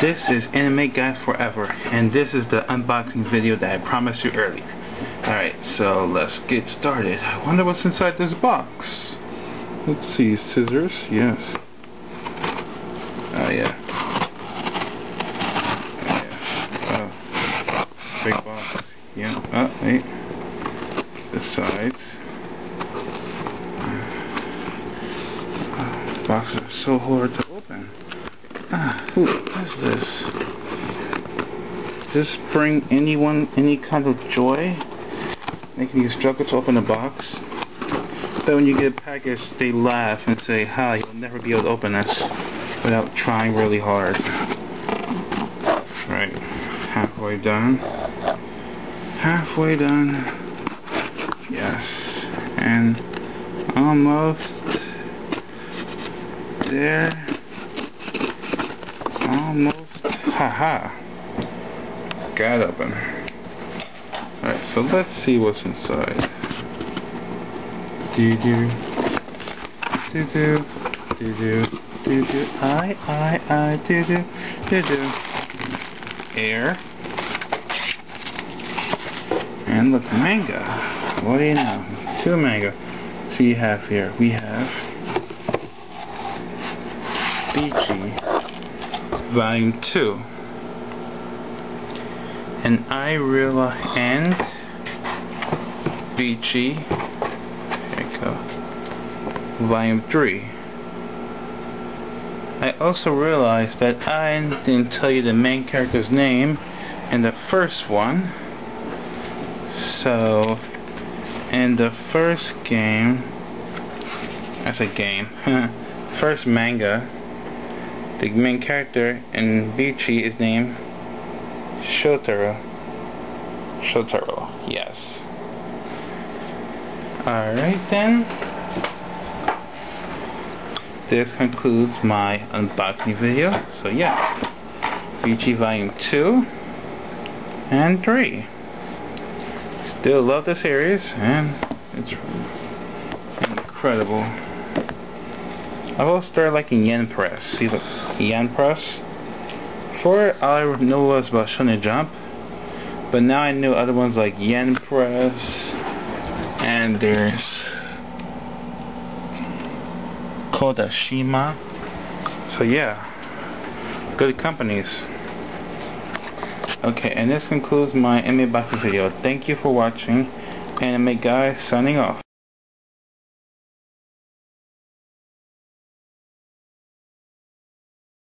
This is Animeguy Forever, and this is the unboxing video that I promised you earlier. Alright, so let's get started. I wonder what's inside this box. Let's see, scissors, yes. Oh yeah. Oh, big box. Yeah, oh, wait. The sides. Boxes are so hard to open. What is this? Does this bring anyone any kind of joy? Making you struggle to open a box? But when you get a package, they laugh and say, "Ha, you'll never be able to open this without trying really hard." Right, halfway done. Halfway done. Yes, and almost there. Almost. Haha. Got it open. Alright, so let's see what's inside. Do-do. Do-do. Do-do. Do-do. I. Do-do. Do-do. Air. And look, manga. What do you know? 2 manga. So you have here. We have Beachy. Volume 2, and and Beachy, there you go, Volume 3. I also realized that I didn't tell you the main character's name in the first one. So, in the first game, that's a game, first manga, the main character in Beachy is named Shotaro. Shotaro, yes. Alright then. This concludes my unboxing video. So yeah. Beachy Volume 2 and 3. Still love the series, and it's incredible. I've also started liking Yen Press. See, look, Yen Press. Before, all I knew was about Shonen Jump, but now I knew other ones like Yen Press, and there's Kodashima. So yeah, good companies. Okay, and this concludes my Animeguy video. Thank you for watching. Animeguy signing off.